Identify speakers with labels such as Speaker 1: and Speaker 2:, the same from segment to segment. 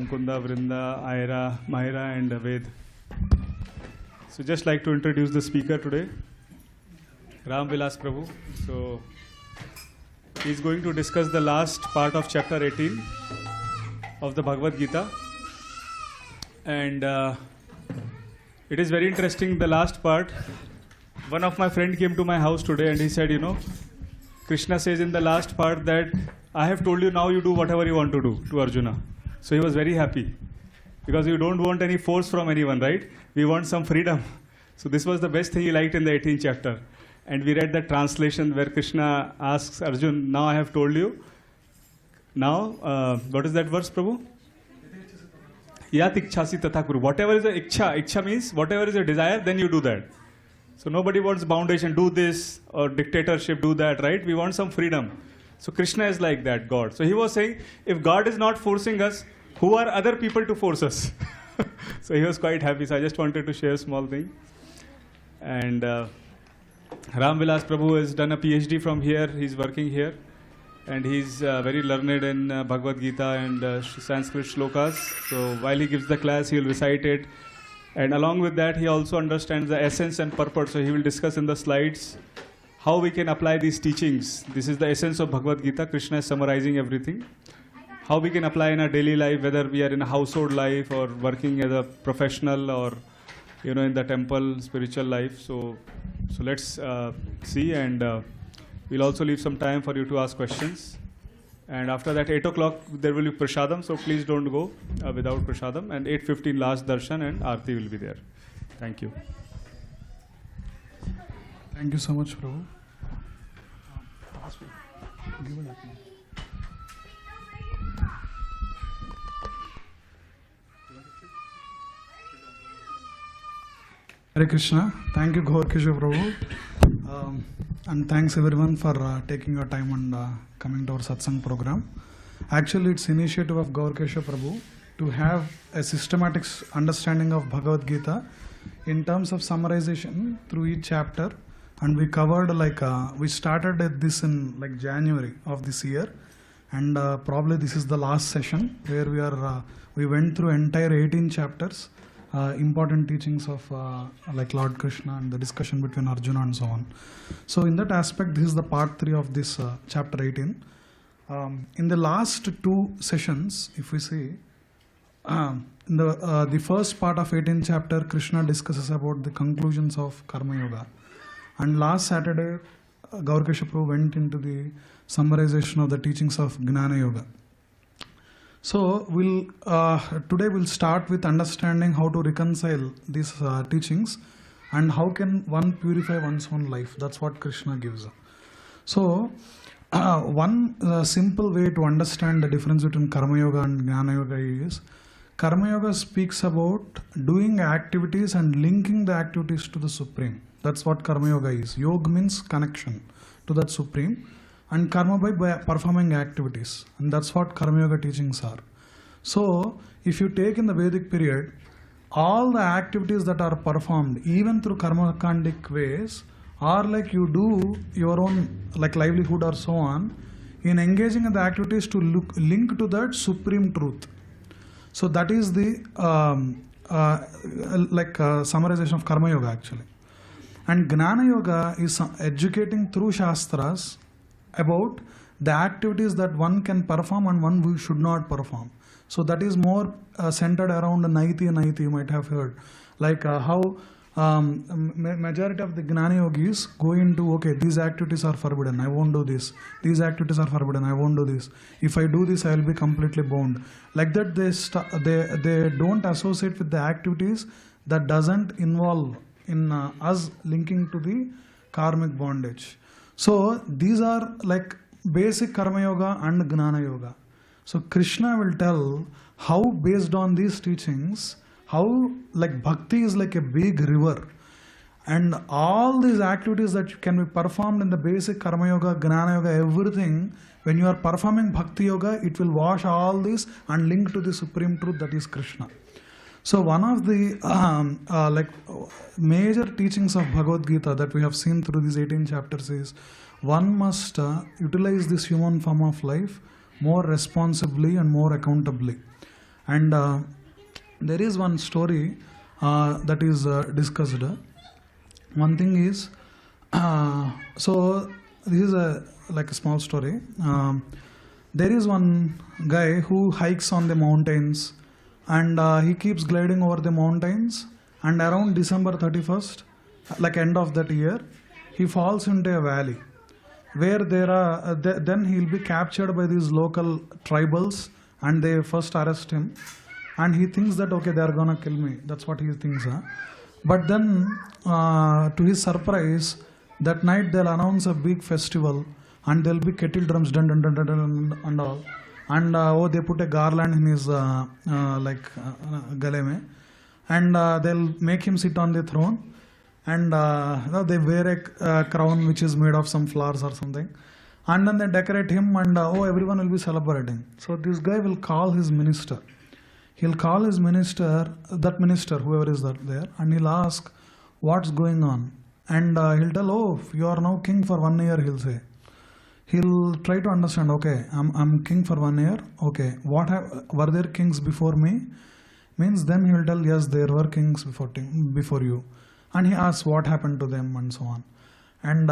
Speaker 1: Mukunda, Vrinda, Aira, Mahira and Ved. So just like to introduce the speaker today, Ram Vilas Prabhu. So he's going to discuss the last part of chapter 18 of the Bhagavad Gita. And it is very interesting, the last part. One of my friend came to my house today and he said, Krishna says in the last part that I have told you, now you do whatever you want to do to Arjuna. So he was very happy because you don't want any force from anyone, right? We want some freedom. So this was the best thing he liked in the 18th chapter. And we read the translation where Krishna asks Arjun, now I have told you. Now, what is that verse, Prabhu? Yat ikchasi tatha kuru. Whatever is a iksha means whatever is a desire, then you do that. So nobody wants foundation, do this, or dictatorship, do that, right? We want some freedom. So Krishna is like that, God. So he was saying, if God is not forcing us, who are other people to force us? So he was quite happy. So I just wanted to share a small thing. And Ram Vilas Prabhu has done a PhD from here. He's working here. And he's very learned in Bhagavad Gita and Sanskrit shlokas. So while he gives the class, he will recite it. And along with that, he also understands the essence and purport. So he will discuss in the slides how we can apply these teachings. This is the essence of Bhagavad Gita. Krishna is summarizing everything. How we can apply in our daily life, whether we are in a household life or working as a professional or in the temple, spiritual life. So let's see, and we'll also leave some time for you to ask questions. And after that, 8 o'clock, there will be prasadam, so please don't go without prasadam. And 8:15 last darshan and aarti will be there. Thank you.
Speaker 2: Thank you so much, Prabhu. Hare Krishna. Thank you, Gauranga Prabhu. And thanks everyone for taking your time and coming to our satsang program. Actually, it's initiative of Gauranga Prabhu to have a systematic understanding of Bhagavad Gita in terms of summarization through each chapter. And we covered we started this in January of this year. And probably this is the last session where we went through entire 18 chapters. Important teachings of Lord Krishna and the discussion between Arjuna and so on. So in that aspect, this is the part 3 of this chapter 18. In the last 2 sessions, if we see, in the first part of 18th chapter, Krishna discusses about the conclusions of Karma Yoga. And last Saturday, Gauranga Prabhu went into the summarization of the teachings of Gnana Yoga. So today we'll start with understanding how to reconcile these teachings and how can one purify one's own life. That's what Krishna gives. So one simple way to understand the difference between Karma Yoga and Jnana Yoga is Karma Yoga speaks about doing activities and linking the activities to the Supreme. That's what Karma Yoga is. Yoga means connection to that Supreme. And karma by performing activities. And that's what Karma Yoga teachings are. So, if you take in the Vedic period, all the activities that are performed, even through karma-kandic ways, are like you do your own livelihood or so on, in engaging in the activities to link to that Supreme Truth. So that is the summarization of Karma Yoga actually. And Gnana Yoga is educating through Shastras about the activities that one can perform and one who should not perform. So that is more centered around Naiti and Naiti, you might have heard. How majority of the Gnana Yogis go into, okay, these activities are forbidden, I won't do this. These activities are forbidden, I won't do this. If I do this, I will be completely bound. Like that, they don't associate with the activities that doesn't involve in us linking to the karmic bondage. So these are basic Karma Yoga and Gnana Yoga. So Krishna will tell how based on these teachings, how Bhakti is like a big river. And all these activities that can be performed in the basic Karma Yoga, Gnana Yoga, everything, when you are performing Bhakti Yoga, it will wash all this and link to the Supreme Truth that is Krishna. So one of the major teachings of Bhagavad Gita that we have seen through these 18 chapters is one must utilize this human form of life more responsibly and more accountably. And there is one story that is discussed. One thing is, so this is like a small story. There is one guy who hikes on the mountains, and he keeps gliding over the mountains, and around December 31st, like end of that year, he falls into a valley where there are then he'll be captured by these local tribals, and they first arrest him, and he thinks that okay, they are gonna kill me. That's what he thinks. But then to his surprise, that night they'll announce a big festival, and there'll be kettle drums, dun dun dun dun dun, and all, and they put a garland in his gale mein, and they'll make him sit on the throne, and they wear a crown which is made of some flowers or something, and then they decorate him, and everyone will be celebrating. So this guy will call his minister. He'll call his minister, whoever is that there, and he'll ask what's going on, and he'll tell, oh, you are now king for 1 year, he'll say. He'll try to understand, okay, I'm king for 1 year, okay, were there kings before me? Means then he will tell, yes, there were kings before you. And he asks what happened to them and so on. And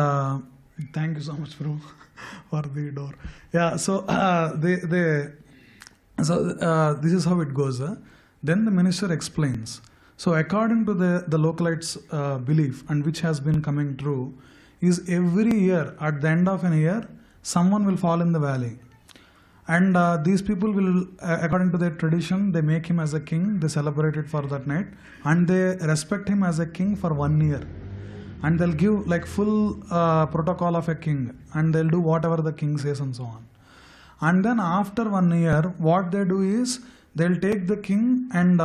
Speaker 2: thank you so much, bro, for the door. Yeah, so this is how it goes. Then the minister explains. So according to the localites' belief, and which has been coming true, is every year, at the end of an year, someone will fall in the valley. And these people will, according to their tradition, they make him as a king, they celebrate it for that night, and they respect him as a king for 1 year. And they'll give like full protocol of a king, and they'll do whatever the king says and so on. And then after 1 year, what they do is, they'll take the king and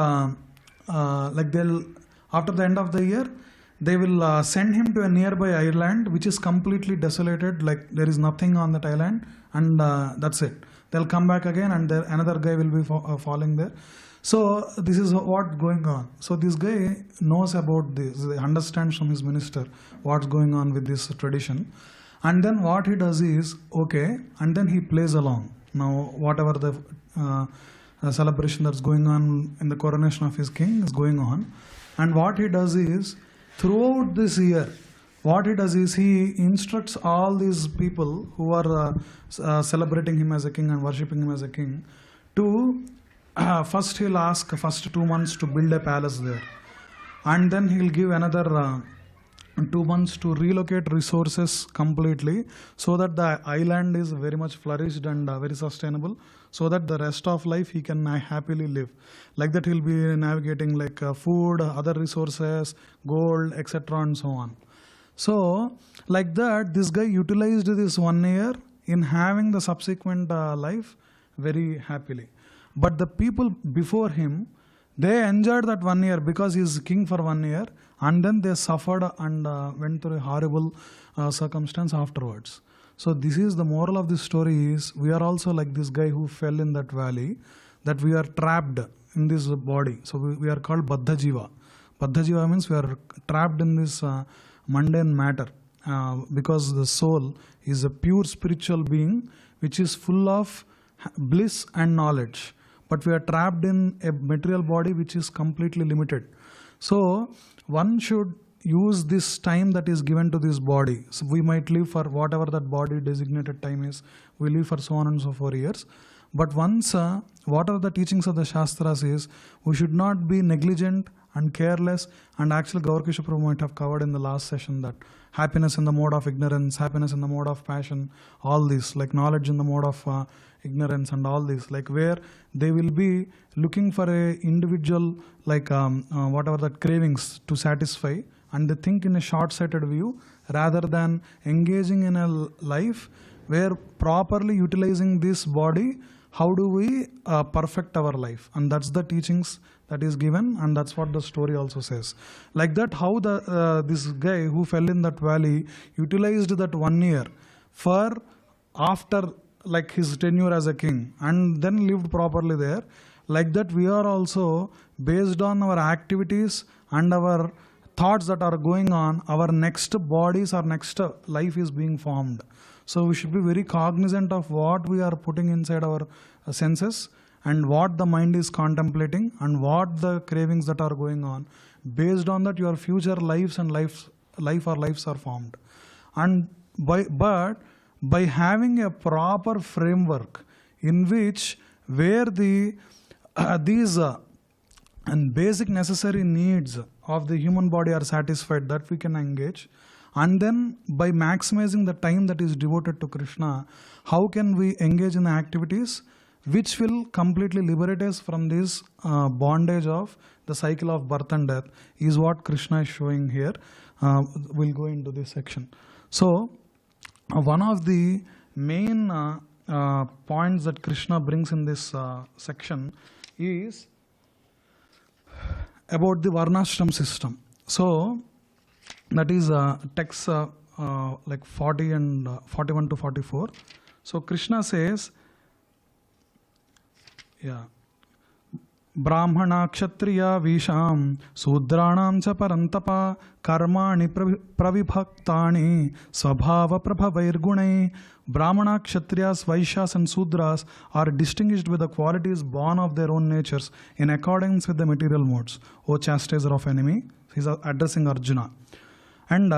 Speaker 2: after the end of the year, they will send him to a nearby island which is completely desolated, like there is nothing on that island, and that's it. They'll come back again, and another guy will be falling there. So this is what's going on. So this guy knows about this, he understands from his minister what's going on with this tradition. And then what he does is, okay, and then he plays along. Now whatever the celebration that's going on in the coronation of his king is going on. And what he does is, throughout this year, what he does is he instructs all these people who are celebrating him as a king and worshipping him as a king to first he'll ask first 2 months to build a palace there, and then he'll give another 2 months to relocate resources completely, so that the island is very much flourished and very sustainable, so that the rest of life he can happily live. Like that he'll be navigating like food, other resources, gold, etc. and so on. So like that, this guy utilized this 1 year in having the subsequent life very happily. But the people before him, they enjoyed that 1 year because he's king for 1 year, and then they suffered and went through a horrible circumstance afterwards. So this is the moral of this story is, we are also like this guy who fell in that valley, that we are trapped in this body. So we are called Baddha Jiva. Baddha Jiva means we are trapped in this mundane matter, because the soul is a pure spiritual being which is full of bliss and knowledge. But we are trapped in a material body which is completely limited. So one should use this time that is given to this body. So we might live for whatever that body designated time is. We live for so on and so 4 years. But once, what are the teachings of the Shastras is, we should not be negligent and careless. And actually Gauranga Prabhu might have covered in the last session that happiness in the mode of ignorance, happiness in the mode of passion, all this, like knowledge in the mode of ignorance and all this, like where they will be looking for a individual, like whatever that cravings to satisfy, and they think in a short-sighted view rather than engaging in a life where properly utilizing this body, how do we perfect our life? And that's the teachings that is given, and that's what the story also says. Like that, how this guy who fell in that valley utilized that 1 year for after like his tenure as a king, and then lived properly there. Like that, we are also based on our activities and our thoughts that are going on, our next bodies, our next life is being formed. So we should be very cognizant of what we are putting inside our senses, and what the mind is contemplating and what the cravings that are going on. Based on that, your future lives and lives are formed. And but by having a proper framework in which where these and basic necessary needs of the human body are satisfied, that we can engage. And then by maximizing the time that is devoted to Krishna, how can we engage in the activities which will completely liberate us from this bondage of the cycle of birth and death, is what Krishna is showing here. We'll go into this section. So one of the main points that Krishna brings in this section is about the varnashram system. So that is text like 40 and 41 to 44. So Krishna says, Brahmana kshatriya visham sudranam cha parantapa karmani pravibhaktani svabhava prabhavairgunai. Brahmana, kshatriyas, vaishyas and sudras are distinguished with the qualities born of their own natures in accordance with the material modes. O chastiser of enemy, he is addressing Arjuna. And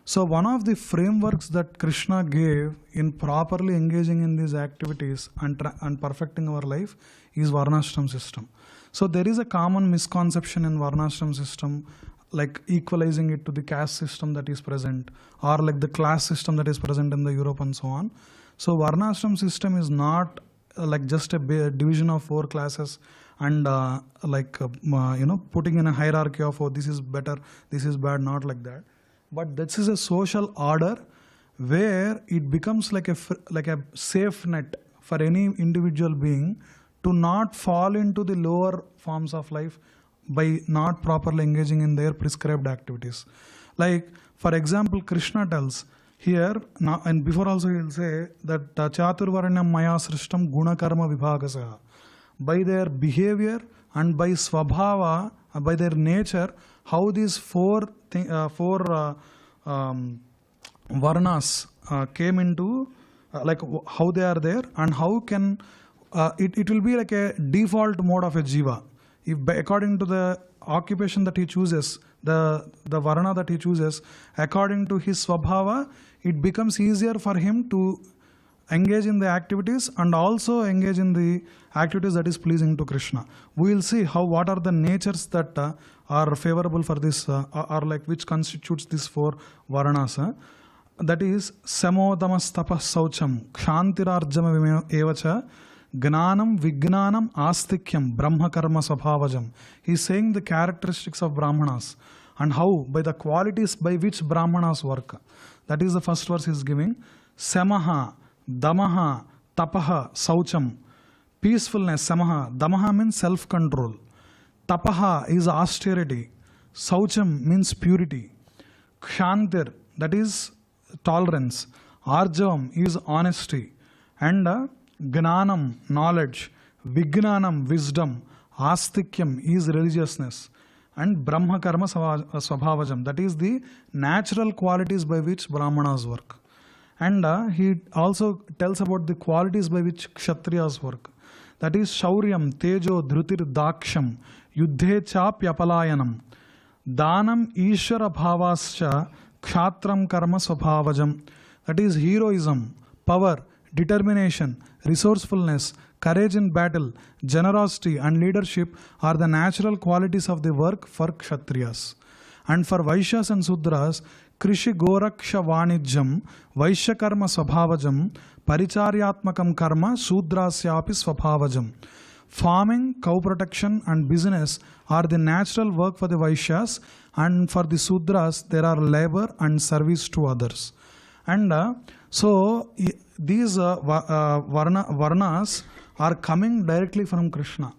Speaker 2: so one of the frameworks that Krishna gave in properly engaging in these activities and perfecting our life is varnashram system. So there is a common misconception in varnashram system, like equalizing it to the caste system that is present, or like the class system that is present in the Europe and so on. So varnashram system is not like just a division of 4 classes and putting in a hierarchy of, oh, this is better, this is bad, not like that. But this is a social order where it becomes like a safe net for any individual being to not fall into the lower forms of life by not properly engaging in their prescribed activities. Like, for example, Krishna tells here, now, and before also he will say that Chaturvaranyam maya srishtam guna karma vibhagasa. By their behavior and by svabhava, by their nature, how these four varnas came into, like how they are there, and how can it will be like a default mode of a jiva. If according to the occupation that he chooses, the varna that he chooses, according to his svabhava, it becomes easier for him to engage in the activities and also engage in the activities that is pleasing to Krishna. We will see what are the natures that are favorable for this, or like which constitutes these 4 varnas. That is samodamas tapas saucham kshantirarjama evacha gnanam vignanam astikyam brahma karma sabhavajam. He is saying the characteristics of brahmanas and how, by the qualities by which brahmanas work. That is the first verse he is giving. Samaha, damaha, tapaha, saucham. Peacefulness, samaha. Damaha means self-control. Tapaha is austerity. Saucham means purity. Kshantir, that is tolerance. Arjavam is honesty. And Gnanam, knowledge. Vignanam, wisdom. Astikyam is religiousness. And Brahma Karma Swabhavajam, that is the natural qualities by which Brahmanas work. And he also tells about the qualities by which Kshatriyas work. That is Shauryam, Tejo, Dhrutir, Daksham, Yuddhe Chapyapalayanam, Danam, Ishvara Bhavascha, Kshatram Karma Swabhavajam. That is heroism, power, determination, resourcefulness, courage in battle, generosity and leadership are the natural qualities of the work for Kshatriyas. And for Vaishyas and Sudras, Krishi Goraksha Vanijam, Vaishya Karma Swabhavajam, Paricharyatmakam Karma, Sudrasyapi Swabhavajam. Farming, cow protection and business are the natural work for the Vaishyas, and for the Sudras there are labor and service to others. And so these varnas are coming directly from Krishna.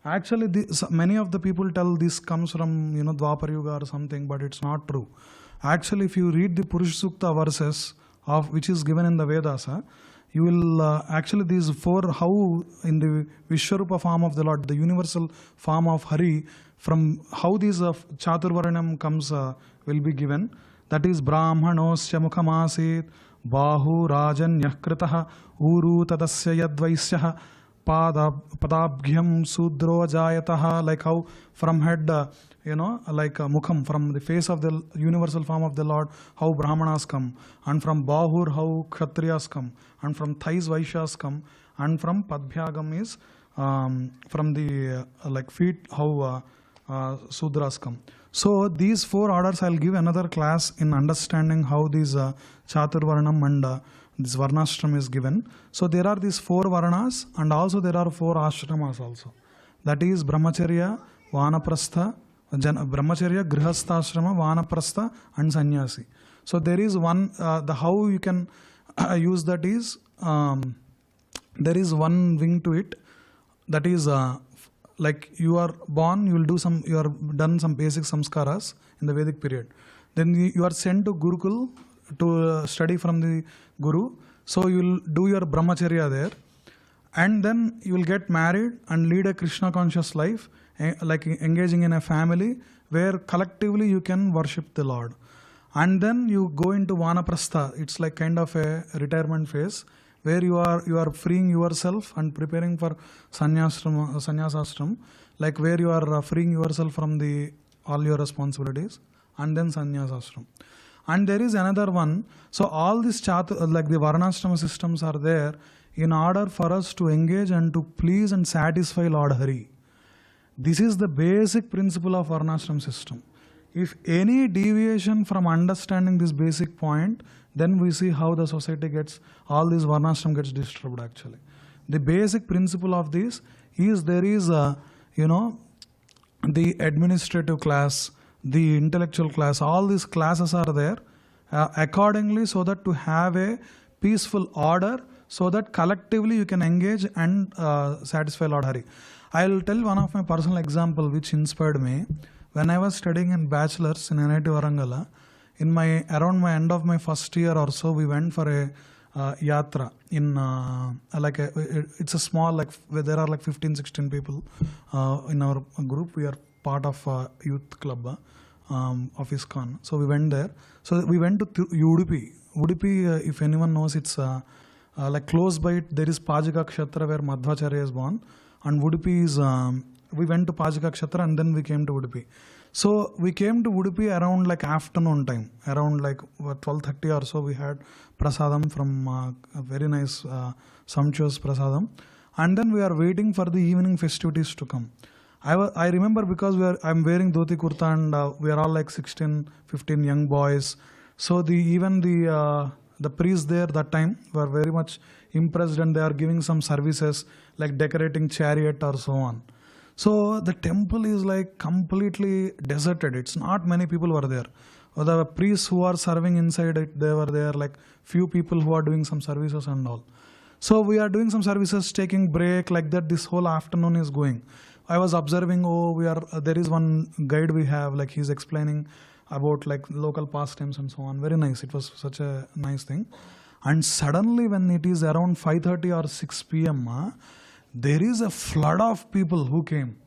Speaker 2: Actually, many of the people tell this comes from Dwapar Yuga or something, but it's not true. Actually, if you read the Purusha Sukta verses of which is given in the Vedas, you will actually these 4, how in the Vishwarupa form of the Lord, the universal form of Hari, from how these Chaturvaranyam comes will be given. That is Brahmanosya Mukhamasit, Bahu Rajan Yakritaha, Uru Tadasya Yadvaisyaha, padabhyam sudro jayataha, like how from head, mukham, from the face of the universal form of the Lord, how Brahmanas come, and from bahur, how Kshatriyas come, and from thighs Vaishyas come, and from padbhyagam is from the feet, how Sudras come. So these four orders I'll give another class in understanding how these Chaturvarnam and this Varnashram is given. So there are these four Varnas and also there are four Ashramas also. That is Brahmacharya, Vanaprastha, Brahmacharya, Grihastha-ashrama, Vanaprastha and Sannyasi. So there is one, the how you can use that is, there is one wing to it. That is like you are born, you are done some basic samskaras in the Vedic period. Then you are sent to Gurukul to study from the Guru. So you will do your Brahmacharya there. And then you will get married and lead a Krishna conscious life, like engaging in a family where collectively you can worship the Lord. And then you go into Vanaprastha. It's like kind of a retirement phase where you are freeing yourself and preparing for sannyasashram, like where you are freeing yourself from all your responsibilities, and then sannyasashram. And there is another one. So all these like the varnashrama systems are there in order for us to engage and to please and satisfy Lord Hari. This is the basic principle of varnashram system. If any deviation from understanding this basic point, then we see how the society gets, all these varnashram gets disturbed actually. The basic principle of this is there is the administrative class, the intellectual class, all these classes are there accordingly so that to have a peaceful order so that collectively you can engage and satisfy Lord Hari. I will tell one of my personal example which inspired me. When I was studying in bachelor's in NIT Varangala, around my end of my first year or so, we went for a yatra in it's a small, where there are 15-16 people in our group. We are part of a youth club of ISKCON. So we went there. So we went to Udupi. Udupi, if anyone knows, it's close by it, there is Pajika Kshetra where Madhvacharya is born. And Udupi is, we went to Pajika Kshetra and then we came to Udupi. So we came to Udupi around afternoon time, around 12:30 or so. We had prasadam from a very nice, sumptuous prasadam, and then we are waiting for the evening festivities to come. I remember because I'm wearing dhoti kurta and we are all 16, 15 young boys. So even the priests there that time were very much impressed and they are giving some services like decorating chariot or so on. So the temple is completely deserted. It's not many people were there. The priests who are serving inside it, they were there, few people who are doing some services and all. So we are doing some services, taking break like that. This whole afternoon is going. I was observing, there is one guide we have, he's explaining about local pastimes and so on. Very nice. It was such a nice thing. And suddenly when it is around 5:30 or 6 p.m., there is a flood of people who came.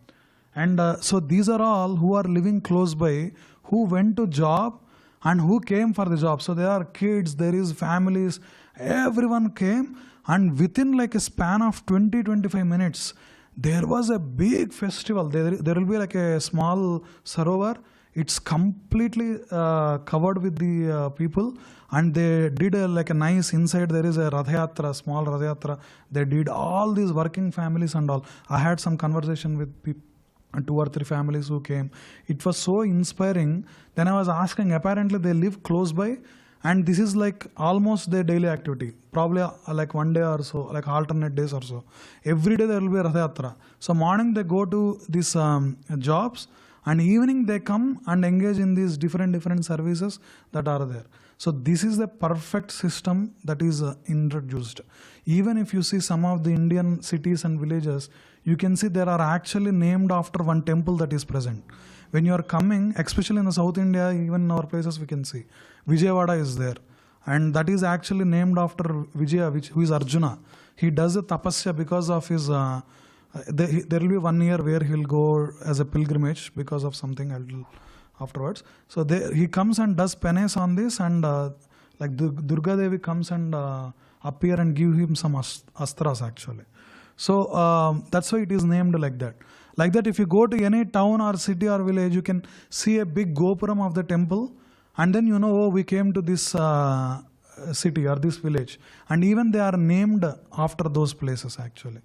Speaker 2: And so these are all who are living close by, who went to job and who came for the job. So there are kids, there is families, everyone came, and within a span of 20-25 minutes, there was a big festival. There will be a small sarovar. It's completely covered with the people, and they did a nice inside. There is a Radhayatra, small Radhayatra. They did all these working families and all. I had some conversation with 2 or 3 families who came. It was so inspiring. Then I was asking, apparently they live close by, and this is almost their daily activity. Probably one day or so, alternate days or so. Every day there will be a Radhayatra. So morning they go to these jobs, and evening they come and engage in these different services that are there. So this is the perfect system that is introduced. Even if you see some of the Indian cities and villages, you can see there are actually named after one temple that is present. When you are coming, especially in the South India, even in our places we can see. Vijayawada is there. And that is actually named after Vijaya, who is Arjuna. He does a tapasya because of his... there will be 1 year where he will go as a pilgrimage because of something afterwards. So he comes and does penance on this, and Durga Devi comes and appear and give him some astras actually. So that's why it is named like that. Like that, if you go to any town or city or village, you can see a big gopuram of the temple, and then you know, oh, we came to this city or this village, and even they are named after those places actually.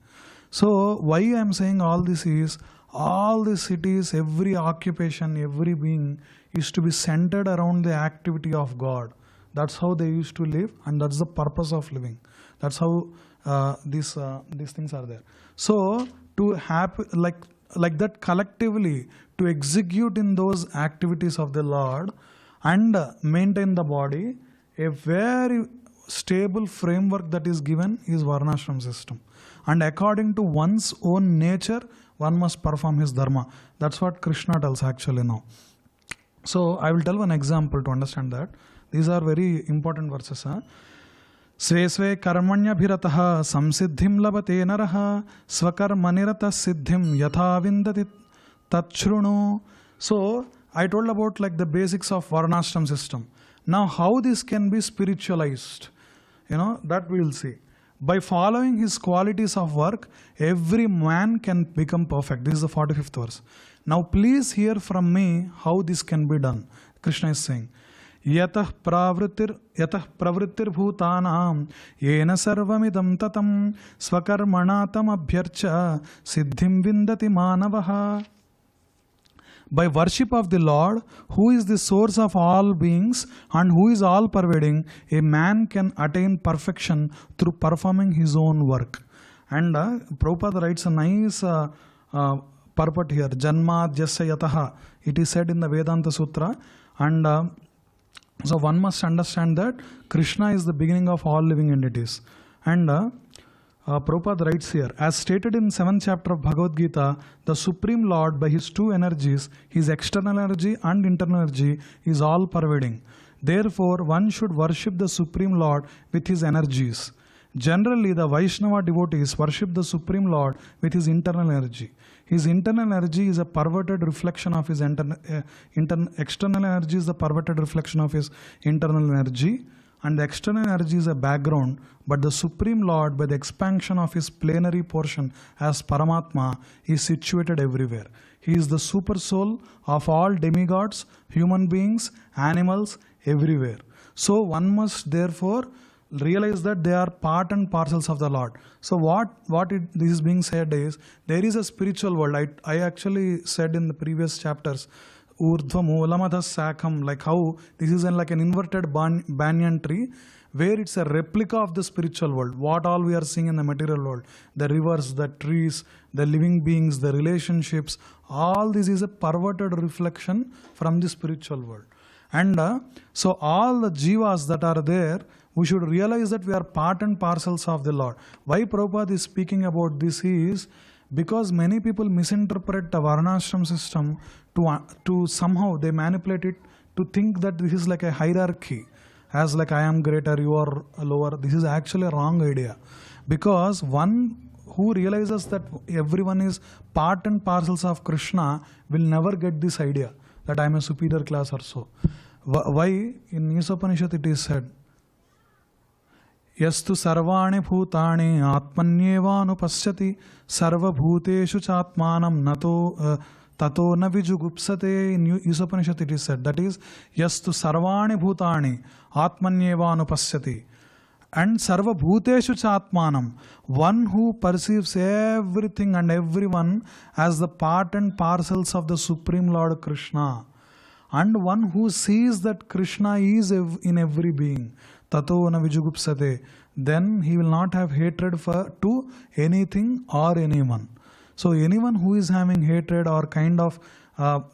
Speaker 2: So why I am saying all this is, all the cities, every occupation, every being is to be centered around the activity of God. That's how they used to live, and that's the purpose of living. That's how these things are there. So to have like that collectively to execute in those activities of the Lord and maintain the body, a very stable framework that is given is Varnashram system. And according to one's own nature, one must perform his dharma. That's what Krishna tells actually now. So I will tell one example to understand that. These are very important verses. Sve sve karmanya bhirataha samsiddhim labate naraha svakarmanirata siddhim yatha vindati tachrunu. So I told about like the basics of Varnashram system. Now how this can be spiritualized, that we will see. By following his qualities of work, every man can become perfect. This is the 45th verse. Now please hear from me how this can be done. Krishna is saying, Yatah pravrittir bhutanam yena sarvamidam tatam svakarmanatam abhyarcha siddhim vindati manavaha. By worship of the Lord, who is the source of all beings and who is all pervading, a man can attain perfection through performing his own work. And Prabhupada writes a nice purport here, Janma Jasya Yataha. It is said in the Vedanta Sutra. And so one must understand that Krishna is the beginning of all living entities. And Prabhupada writes here, as stated in 7th chapter of Bhagavad Gita, the Supreme Lord by his two energies, his external energy and internal energy, is all pervading. Therefore, one should worship the Supreme Lord with his energies. Generally, the Vaishnava devotees worship the Supreme Lord with his internal energy. His internal energy is a perverted reflection of his external energy is the perverted reflection of his internal energy, and the external energy is a background, but the Supreme Lord, by the expansion of his plenary portion as Paramatma, is situated everywhere. He is the super soul of all demigods, human beings, animals, everywhere. So one must therefore realize that they are part and parcels of the Lord. So this is being said is, there is a spiritual world. I actually said in the previous chapters, Urdhva Moolamada Sakham, like how this is like an inverted banyan tree, where it's a replica of the spiritual world. What all we are seeing in the material world, the rivers, the trees, the living beings, the relationships, all this is a perverted reflection from the spiritual world. And so all the jivas that are there, we should realize that we are part and parcels of the Lord. Why Prabhupada is speaking about this is because many people misinterpret the Varnashram system to somehow they manipulate it to think that this is like a hierarchy, as like I am greater, you are lower. This is actually a wrong idea, because one who realizes that everyone is part and parcels of Krishna will never get this idea that I am a superior class or so. Why? In Isopanishad it is said, Yastu sarvani bhutani atmanyevanupashyati sarva bhuteshu chatmanam nato tato na vijugupsate. In Isopanishad it is said, that is, Yastu sarvani bhutani atmanyevanupashyati. And sarva bhuteshu chatmanam, one who perceives everything and everyone as the part and parcels of the Supreme Lord Krishna, and one who sees that Krishna is in every being, tato na vijugupsate, then he will not have hatred to anything or anyone. So anyone who is having hatred or kind of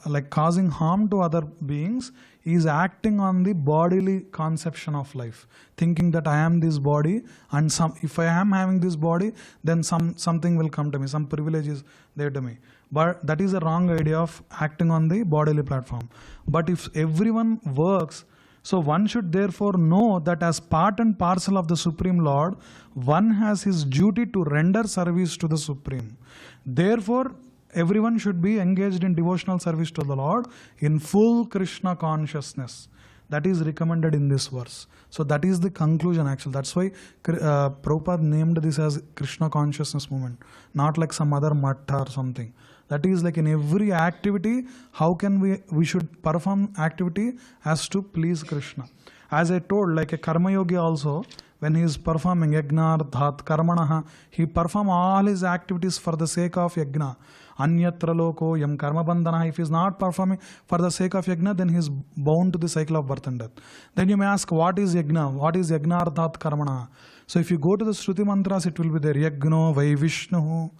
Speaker 2: like causing harm to other beings is acting on the bodily conception of life, thinking that I am this body, and if I am having this body, then something will come to me, some privilege is there to me. But that is a wrong idea of acting on the bodily platform. But if everyone works, so one should therefore know that as part and parcel of the Supreme Lord, one has his duty to render service to the Supreme. Therefore, everyone should be engaged in devotional service to the Lord in full Krishna consciousness. That is recommended in this verse. So that is the conclusion actually. That's why Prabhupada named this as Krishna consciousness movement, not like some other matta or something. That is like in every activity, how can we should perform activity as to please Krishna. As I told, like a karma yogi also, when he is performing yajna, dhat, karmanaha, he perform all his activities for the sake of yajna. Anyatra loko yam karma bandhana. If he is not performing for the sake of yajna, then he is bound to the cycle of birth and death. Then you may ask, what is yajna? What is yajna dhat karmana? So if you go to the Shruti mantras, it will be there. Yajno vai Vishnu.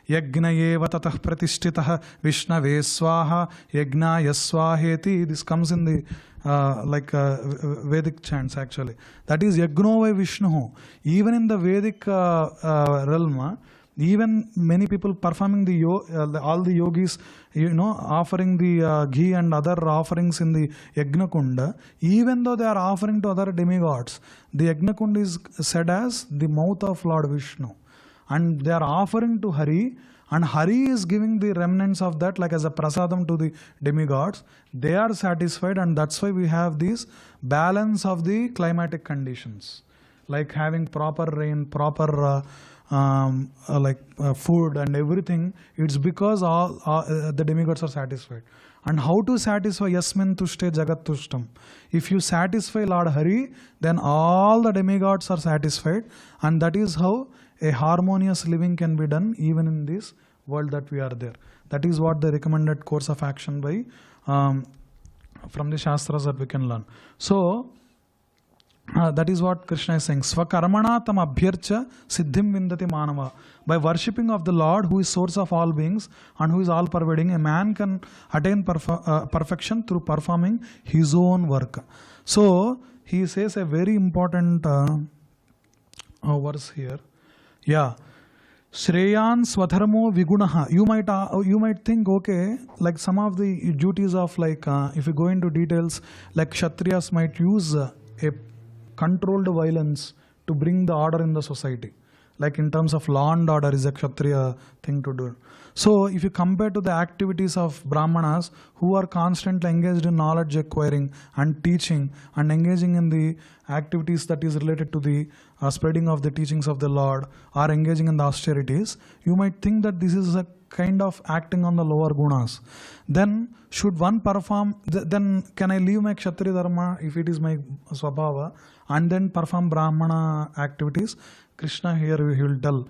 Speaker 2: Yajna eva tatah pratishtitah Vishnave swaha yajna yaswaheti. This comes in the Vedic chants actually. That is Yajno vai Vishnu. Even in the Vedic realm, even many people performing all the yogis, offering the ghee and other offerings in the Yajna Kunda, even though they are offering to other demigods, the Yajna Kunda is said as the mouth of Lord Vishnu. And they are offering to Hari, and Hari is giving the remnants of that like as a prasadam to the demigods. They are satisfied, and that's why we have this balance of the climatic conditions, like having proper rain, proper food and everything. It's because all the demigods are satisfied. And how to satisfy Yasmin Tushte Jagat Tushtam? If you satisfy Lord Hari, then all the demigods are satisfied, and that is how a harmonious living can be done even in this world that we are there. That is what the recommended course of action by from the Shastras that we can learn. So that is what Krishna is saying. Swakarmana tam abhyarcha siddhim vindati manava. By worshipping of the Lord, who is source of all beings and who is all pervading, a man can attain perfection through performing his own work. So he says a very important verse here. Yeah, Shreyan Swadharmo Vigunaha. You might think, okay, like some of the duties of if you go into details, like Kshatriyas might use a controlled violence to bring the order in the society. Like in terms of law and order is a Kshatriya thing to do. So if you compare to the activities of Brahmanas who are constantly engaged in knowledge acquiring and teaching and engaging in the activities that is related to the spreading of the teachings of the Lord or engaging in the austerities, you might think that this is a kind of acting on the lower gunas. Then should one perform, then can I leave my Kshatriya dharma if it is my swabhava and then perform Brahmana activities? Krishna here he will tell,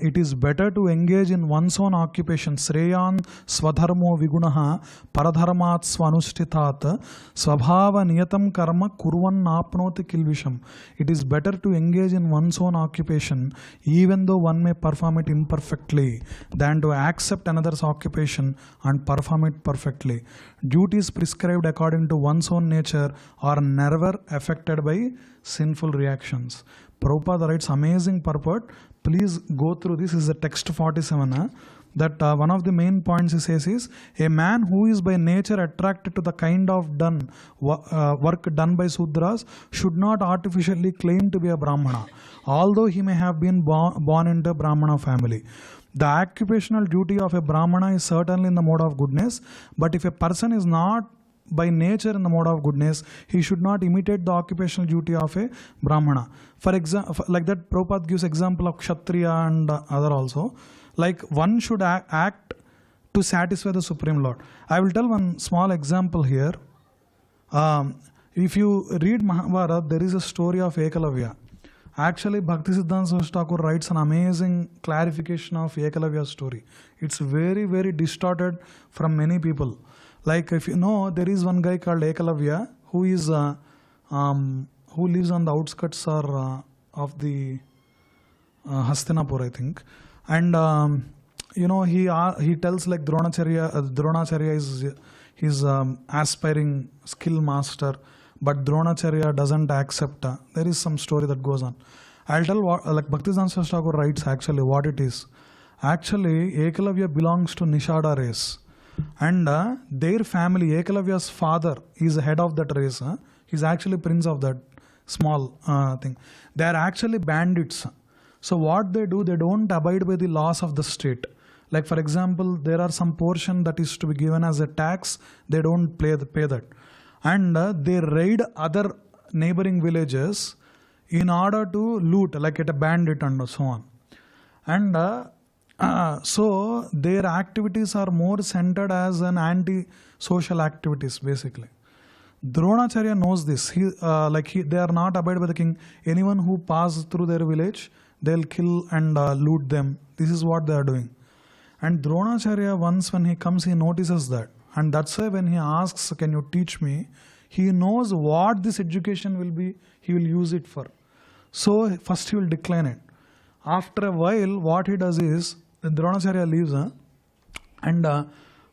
Speaker 2: it is better to engage in one's own occupation. Sreyan swadharmo vigunaha paradharmat swanushthitat swabhava niyatam karma kurvan napnoti kilvisham. It is better to engage in one's own occupation even though one may perform it imperfectly than to accept another's occupation and perform it perfectly. Duties prescribed according to one's own nature are never affected by sinful reactions. Prabhupada writes amazing purport. Please go through this. Is the text 47. That one of the main points he says is, a man who is by nature attracted to the kind of work done by Sudras should not artificially claim to be a Brahmana, although he may have been born into a Brahmana family. The occupational duty of a Brahmana is certainly in the mode of goodness, but if a person is not by nature in the mode of goodness, he should not imitate the occupational duty of a Brahmana. For example, like that Prabhupada gives example of Kshatriya and other also. Like one should act to satisfy the Supreme Lord. I will tell one small example here. If you read Mahabharata, there is a story of Ekalavya. Actually, Bhaktisiddhanta Saraswati Thakur writes an amazing clarification of Ekalavya's story. It's very, very distorted from many people. Like if you know, there is one guy called Ekalavya who is who lives on the outskirts of the Hastinapur, I think, and he tells like Dronacharya is his aspiring skill master, but Dronacharya doesn't accept. There is some story that goes on. I'll tell what like Bhaktisiddhanta Saraswati Thakur writes actually what it is. Actually, Ekalavya belongs to Nishada race. And their family, Ekalavya's father, is the head of that race. He's actually prince of that small thing. They are actually bandits. So what they do, they don't abide by the laws of the state. Like for example, there are some portion that is to be given as a tax. They don't pay that. and they raid other neighboring villages in order to loot, like at a bandit and so on. And so their activities are more centered as an anti-social activities basically. Dronacharya knows this. They are not abide by the king. Anyone who passes through their village, they'll kill and loot them. This is what they are doing. And Dronacharya, once when he comes, he notices that. And that's why when he asks, can you teach me? He knows what this education will be, he will use it for. So first he will decline it. After a while, what he does is, Dronacharya leaves, and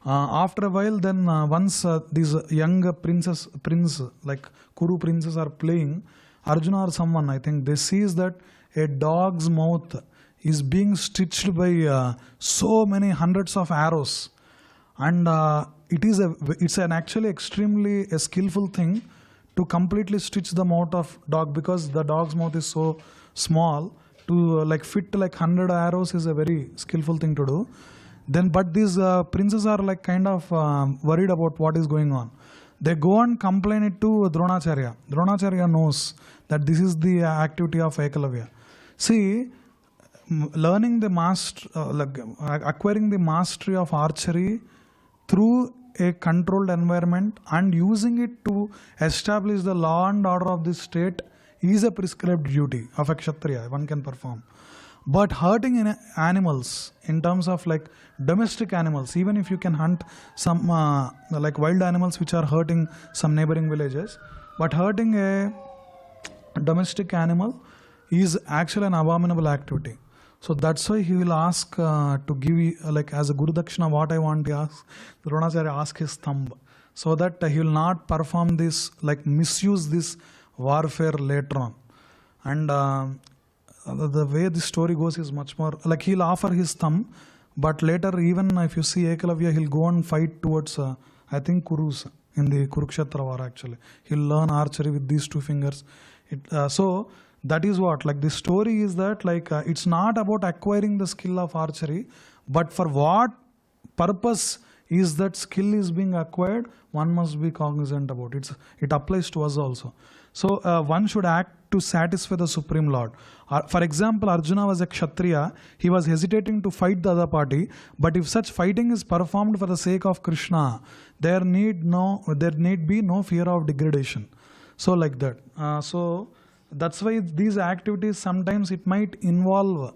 Speaker 2: after a while, then once these young prince, like Kuru princes are playing, Arjuna or someone, I think, they sees that a dog's mouth is being stitched by so many hundreds of arrows. And it's an actually extremely a skillful thing to completely stitch the mouth of dog, because the dog's mouth is so small. To fit 100 arrows is a very skillful thing to do. Then, but these princes are kind of worried about what is going on. They go and complain it to Dronacharya. Dronacharya knows that this is the activity of Ekalavya. See, learning the acquiring the mastery of archery through a controlled environment and using it to establish the law and order of the state is a prescribed duty of a Kshatriya, one can perform. But hurting animals, in terms of domestic animals, even if you can hunt some wild animals which are hurting some neighboring villages, but hurting a domestic animal is actually an abominable activity. So that's why he will ask to give, as a Guru Dakshina, what I want to ask, Dronacharya ask his thumb, so that he will not perform this, misuse this warfare later on. And the way the story goes is much more, he'll offer his thumb, but later, even if you see Ekalavya, he'll go and fight towards, I think, Kurus in the Kurukshetra war actually. He'll learn archery with these two fingers. So that is what, the story is that, it's not about acquiring the skill of archery, but for what purpose is that skill is being acquired, one must be cognizant about it. It applies to us also. So one should act to satisfy the Supreme Lord. For example, Arjuna was a Kshatriya. He was hesitating to fight the other party. But if such fighting is performed for the sake of Krishna, there need be no fear of degradation. So like that. So that's why these activities, sometimes it might involve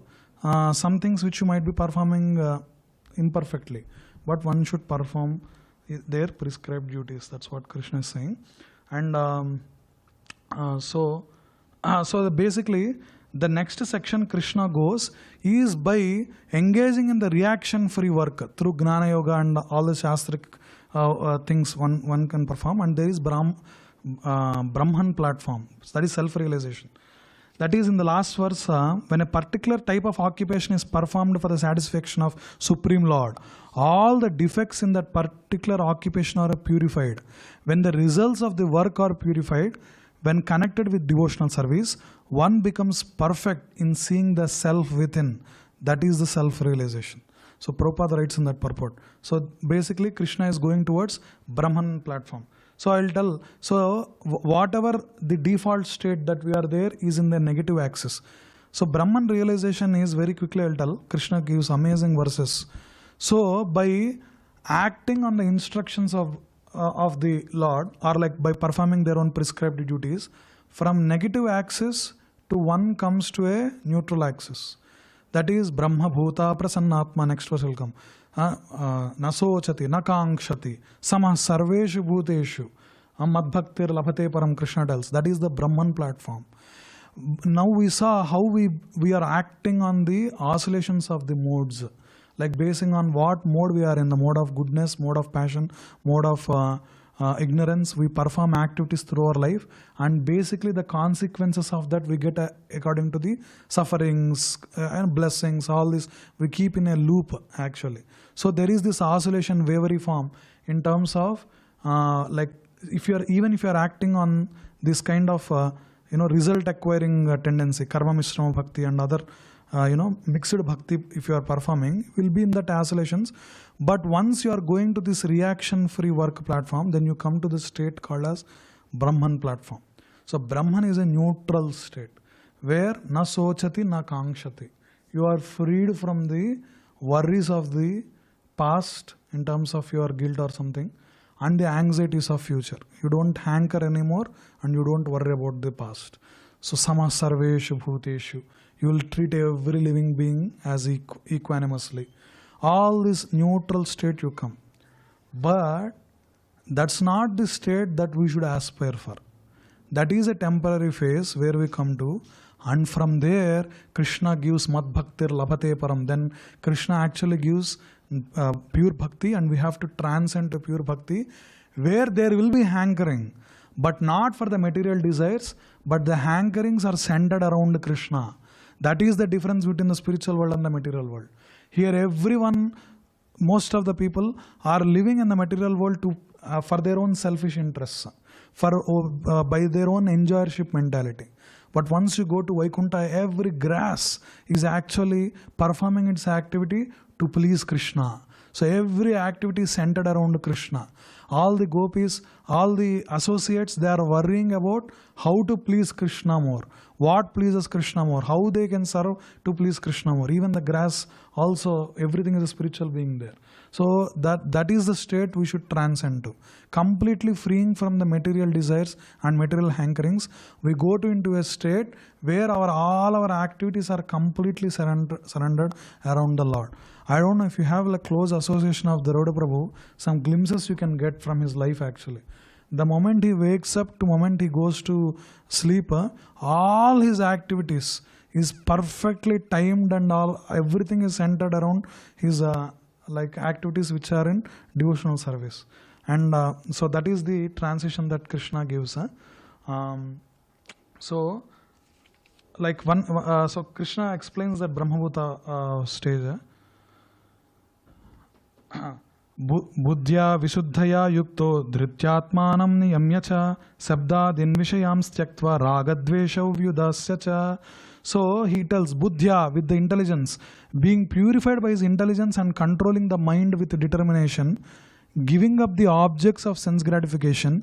Speaker 2: some things which you might be performing imperfectly. But one should perform their prescribed duties. That's what Krishna is saying. And so basically, the next section Krishna goes is by engaging in the reaction-free work through Gnana Yoga and all the Shastric things one can perform. And there is Brahman platform, that is self-realization. That is in the last verse, when a particular type of occupation is performed for the satisfaction of Supreme Lord, all the defects in that particular occupation are purified. When the results of the work are purified, when connected with devotional service, one becomes perfect in seeing the self within. That is the self-realization. So Prabhupada writes in that purport. So basically Krishna is going towards Brahman platform. So I'll tell, so whatever the default state that we are there is in the negative axis. So Brahman realization is, very quickly I'll tell, Krishna gives amazing verses. So by acting on the instructions of the Lord, or by performing their own prescribed duties, from negative axis to one comes to a neutral axis. That is Brahma Bhuta Prasannatma. Next verse will come. Nasochati, Nakangshati, Samah Sarveshu Bhuteshu, Madbhaktir Labhate Param, Krishna tells. That is the Brahman platform. Now we saw how we are acting on the oscillations of the modes. Basing on what mode we are in, the mode of goodness, mode of passion, mode of ignorance, we perform activities through our life, and basically the consequences of that we get according to the sufferings and blessings, all this we keep in a loop actually. So there is this oscillation wavering form in terms of if you are acting on this kind of result acquiring tendency, karma mishrama bhakti and other mixed bhakti, if you are performing, will be in that oscillations. But once you are going to this reaction-free work platform, then you come to the state called as Brahman platform. So Brahman is a neutral state where na sochati na kankshati. You are freed from the worries of the past in terms of your guilt or something, and the anxieties of future. You don't hanker anymore and you don't worry about the past. So sama sarveshu bhuteshu. You will treat every living being as equanimously. All this neutral state you come. But that's not the state that we should aspire for. That is a temporary phase where we come to, and from there Krishna gives mad bhaktir labhate param. Then Krishna actually gives pure bhakti, and we have to transcend to pure bhakti where there will be hankering, but not for the material desires, but the hankerings are centered around Krishna. That is the difference between the spiritual world and the material world. Here everyone, most of the people are living in the material world to for their own selfish interests, by their own enjoyership mentality. But once you go to Vaikuntha, every grass is actually performing its activity to please Krishna. So every activity is centered around Krishna. All the gopis, all the associates, they are worrying about how to please Krishna more, what pleases Krishna more, how they can serve to please Krishna more. Even the grass also, everything is a spiritual being there. So that is the state we should transcend to. Completely freeing from the material desires and material hankerings, we go into a state where all our activities are completely surrendered around the Lord. I don't know if you have a close association of Daroda Prabhu, some glimpses you can get from his life actually. The moment he wakes up to moment he goes to sleep, all his activities is perfectly timed, and everything is centered around his activities which are in devotional service. And so that is the transition that Krishna gives. So Krishna explains that Brahmabhuta stage. Buddhya visuddhaya yukto dhrityatmanam niyamya cha sabdadin vishayams tyaktva ragadveshau vyudasya cha. So he tells Buddhya, with the intelligence, being purified by his intelligence and controlling the mind with determination, giving up the objects of sense gratification,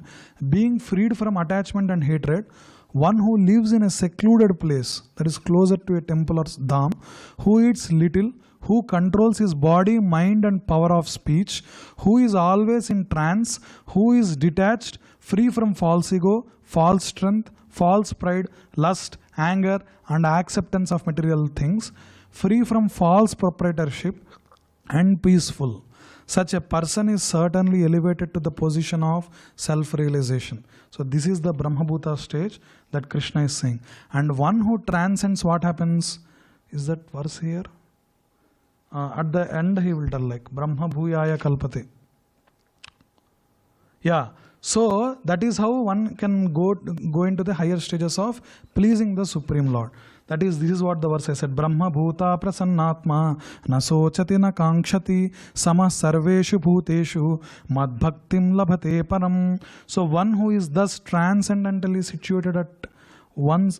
Speaker 2: being freed from attachment and hatred, one who lives in a secluded place, that is closer to a temple or dham, who eats little, who controls his body, mind and power of speech, who is always in trance, who is detached, free from false ego, false strength, false pride, lust, anger and acceptance of material things, free from false proprietorship and peaceful. Such a person is certainly elevated to the position of self-realization. So this is the Brahmabhuta stage that Krishna is saying. And one who transcends, what happens? Is that verse here? At the end he will tell like Brahma Bhuyaya Kalpate. Yeah. So that is how one can go into the higher stages of pleasing the Supreme Lord. That is, this is what the verse I said. Brahma bhuta prasannatma na sochati na kankshati sama sarveshu bhuteshu mad bhaktim labhate param. So one who is thus transcendentally situated at once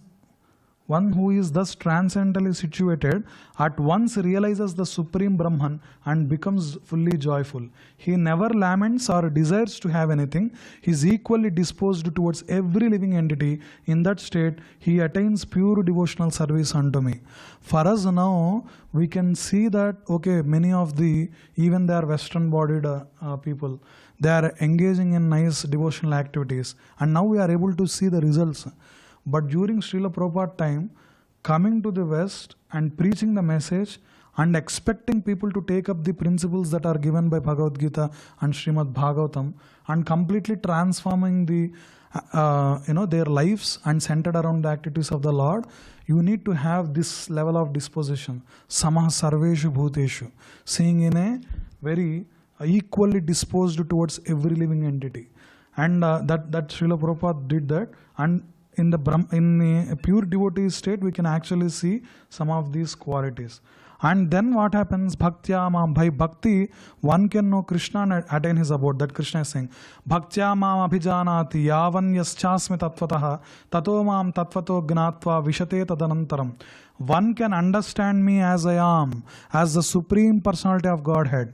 Speaker 2: realizes the Supreme Brahman and becomes fully joyful. He never laments or desires to have anything. He is equally disposed towards every living entity. In that state, he attains pure devotional service unto me. For us now, we can see that, okay, many of even they are Western-bodied people, they are engaging in nice devotional activities. And now we are able to see the results. But during Srila Prabhupada time, coming to the West and preaching the message and expecting people to take up the principles that are given by Bhagavad Gita and Srimad Bhagavatam and completely transforming their lives and centered around the activities of the Lord, you need to have this level of disposition. Samah sarveshu bhuteshu. Seeing in a very equally disposed towards every living entity. And that Srila Prabhupada did that. And in a pure devotee state, we can actually see some of these qualities. And then what happens? Bhaktya by bhakti, one can know Krishna and attain his abode. That Krishna is saying, Bhaktya mam abhijanati yavan yaschasmi tattvataha tato mam tattvato gnatva vishate tadanantaram. One can understand me as I am, as the Supreme Personality of Godhead,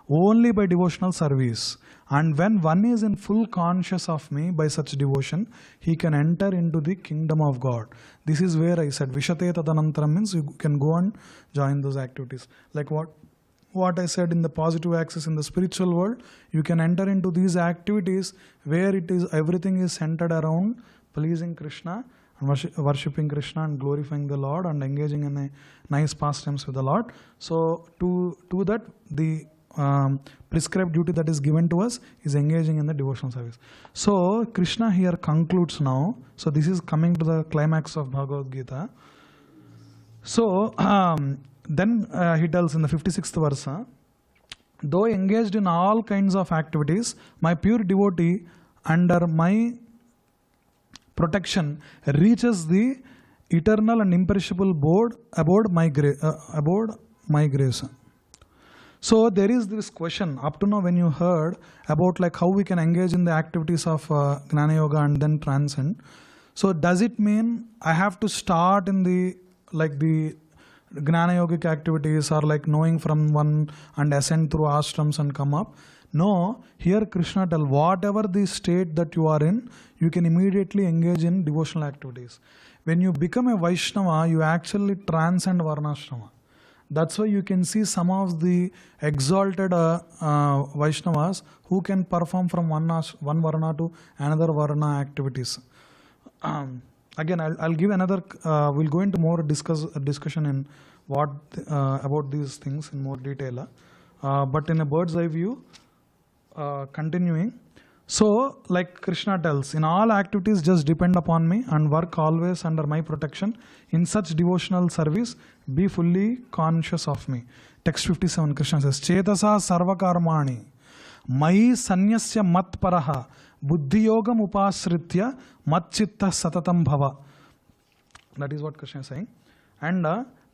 Speaker 2: only by devotional service. And when one is in full conscious of me by such devotion, he can enter into the kingdom of God. This is where I said Vishate Tadanantaram means you can go and join those activities. Like what I said in the positive axis in the spiritual world, you can enter into these activities where it is everything is centered around pleasing Krishna and worshipping Krishna and glorifying the Lord and engaging in a nice pastimes with the Lord. So to that, the prescribed duty that is given to us is engaging in the devotional service. So Krishna here concludes now. So this is coming to the climax of Bhagavad Gita. So then he tells in the 56th verse, though engaged in all kinds of activities, my pure devotee under my protection reaches the eternal and imperishable abode my grace. So there is this question up to now when you heard about like how we can engage in the activities of Gnana Yoga and then transcend. So does it mean I have to start in the Gnana Yogic activities or like knowing from one and ascend through ashrams and come up? No, here Krishna tells whatever the state that you are in, you can immediately engage in devotional activities. When you become a Vaishnava, you actually transcend Varnashrama. That's why you can see some of the exalted Vaishnavas who can perform from one Varna to another Varna activities. Again, I'll give another, we'll go into more discussion in what about these things in more detail. But in a bird's eye view, continuing. So, like Krishna tells, in all activities just depend upon me and work always under my protection. In such devotional service, be fully conscious of me. Text 57, Krishna says, Chetasa sarvakarmani mayi sanyasya matparaha buddhi yogam upasritya matchitta satatam bhava. That is what Krishna is saying. And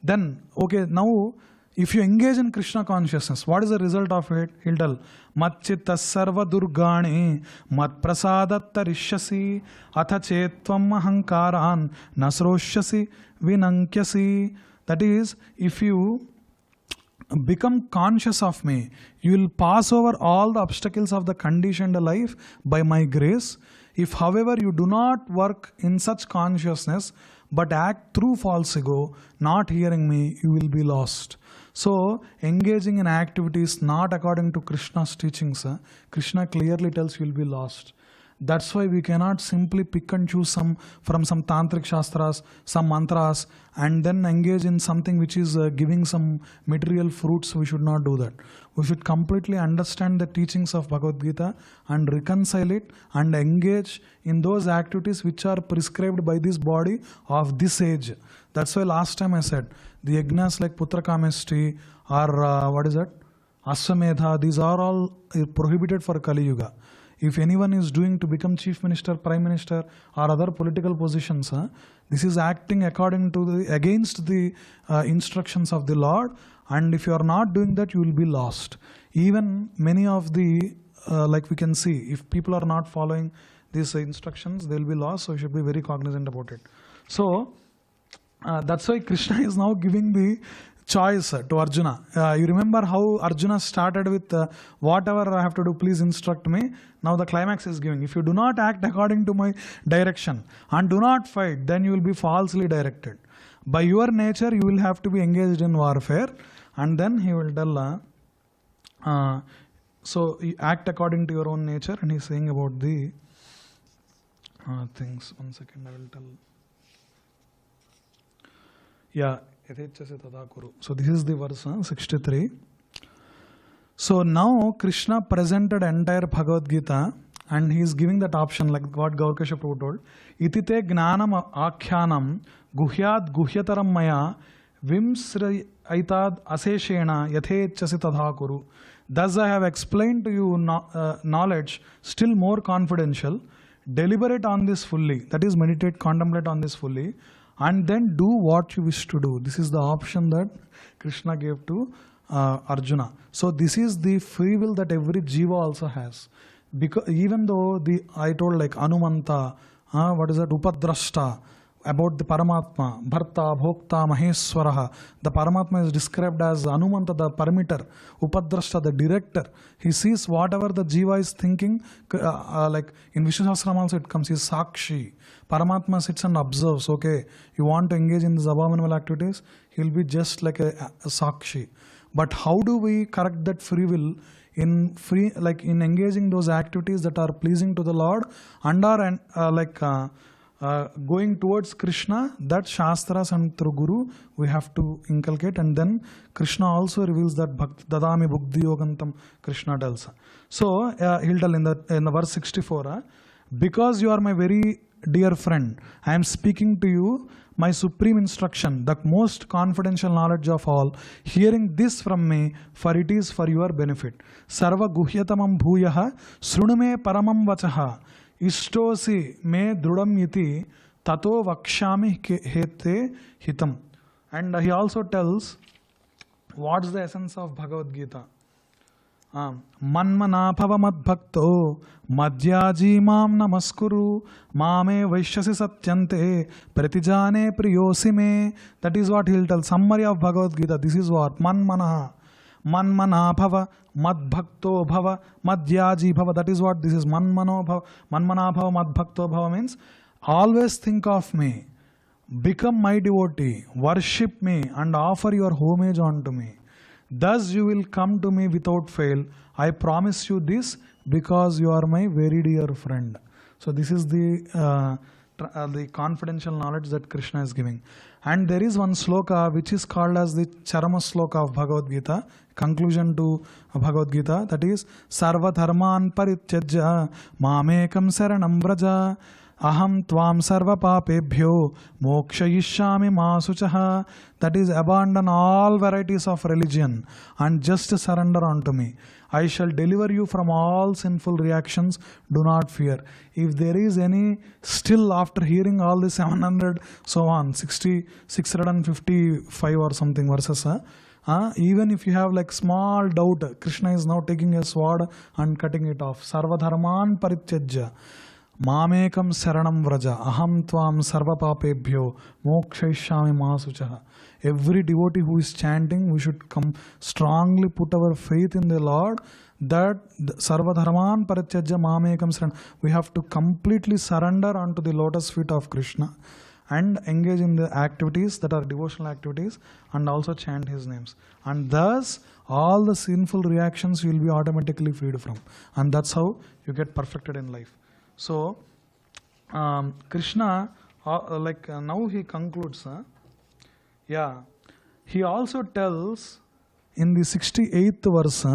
Speaker 2: then, okay, now if you engage in Krishna consciousness, what is the result of it? He'll tell, Matchitta sarva durgani mat prasadatta rishyasi atha chetvam ahankaran nasroshyasi vinankyasi. That is, if you become conscious of me, you will pass over all the obstacles of the conditioned life by my grace. If, however, you do not work in such consciousness, but act through false ego, not hearing me, you will be lost. So, engaging in activities not according to Krishna's teachings, Krishna clearly tells you will be lost. That's why we cannot simply pick and choose from some tantric shastras, some mantras, and then engage in something which is giving some material fruits. We should not do that. We should completely understand the teachings of Bhagavad Gita and reconcile it and engage in those activities which are prescribed by this body of this age. That's why last time I said, the yajnas like Putra Kameshti or what is that? Aswamedha, these are all prohibited for Kali Yuga. If anyone is doing to become chief minister, prime minister or other political positions, this is acting according to against the instructions of the Lord, and if you are not doing that, you will be lost. Even many of the, like we can see, if people are not following these instructions, they will be lost, so you should be very cognizant about it. So, that's why Krishna is now giving the choice to Arjuna. You remember how Arjuna started with whatever I have to do, please instruct me. Now the climax is giving. If you do not act according to my direction and do not fight, then you will be falsely directed. By your nature, you will have to be engaged in warfare. And then he will tell, so you act according to your own nature. And he's saying about the things. 1 second, I will tell. Yeah. So this is the verse 63. So now Krishna presented entire Bhagavad Gita and he is giving that option like what Gauranga Prabhu told. Itite gnanam akyanam guhyad guhyataram maya vimsraitad aseshena yathechasi tadha kuru. Thus I have explained to you knowledge still more confidential. Deliberate on this fully. That is meditate, contemplate on this fully. and then do what you wish to do. This is the option that Krishna gave to Arjuna. So this is the free will that every jiva also has. Because even though I told like Anumanta, what is that, Upadrashta, about the Paramatma, Bharta, Bhokta, Maheswaraha. The Paramatma is described as Anumanta, the permitter, Upadrashta, the director. He sees whatever the jiva is thinking, like in Vishnu Sahasranam also it comes, he is Sakshi. Paramatma sits and observes, okay, you want to engage in these abominable activities, he will be just like a Sakshi. But how do we correct that free will in engaging those activities that are pleasing to the Lord and are going towards Krishna? That Shastras and through Guru we have to inculcate, and then Krishna also reveals that Dadami Bhukti Yogantam, Krishna tells. So he'll tell in the verse 64, because you are my very dear friend, I am speaking to you my supreme instruction, the most confidential knowledge of all, hearing this from me, for it is for your benefit. Sarva guhyatamam bhuyaha srunume paramam vachaha ishtosi me drudam iti tato vakshami hete hitam. And he also tells what's the essence of Bhagavad Gita. Manmanabhava madbhakto madhyaji mam namaskuru mame vaishyasi satyante pratijane priyosime. That is what he will tell. Summary of Bhagavad Gita. This is what manmanaha, manmanabhava, madbhakto bhava, madhyaji bhava. That is what this is. Manmanabhava, madbhakto bhava means always think of me, become my devotee, worship me and offer your homage unto me. Thus you will come to me without fail. I promise you this because you are my very dear friend. So this is the confidential knowledge that Krishna is giving. And there is one sloka which is called as the Charama sloka of Bhagavad Gita, conclusion to Bhagavad Gita, that is Sarva dharman parityajya mamekam saranam vraja aham tvam sarva papebhyo mokshayishyami masuchaha. That is, abandon all varieties of religion and just surrender unto me. I shall deliver you from all sinful reactions. Do not fear. If there is any still after hearing all the 700 so on 655 or something verses, even if you have like small doubt, Krishna is now taking a sword and cutting it off. Sarva dharman parityajya mamekam saranam vraja aham tvam sarva papebhyo mokshayishyami masuchaha. Every devotee who is chanting, we should strongly put our faith in the Lord, that sarva dharman parityajya mamekam saranam. We have to completely surrender unto the lotus feet of Krishna and engage in the activities that are devotional activities and also chant his names. And thus all the sinful reactions you will be automatically freed from. And that's how you get perfected in life. So Krishna, now he concludes. He also tells in the 68th verse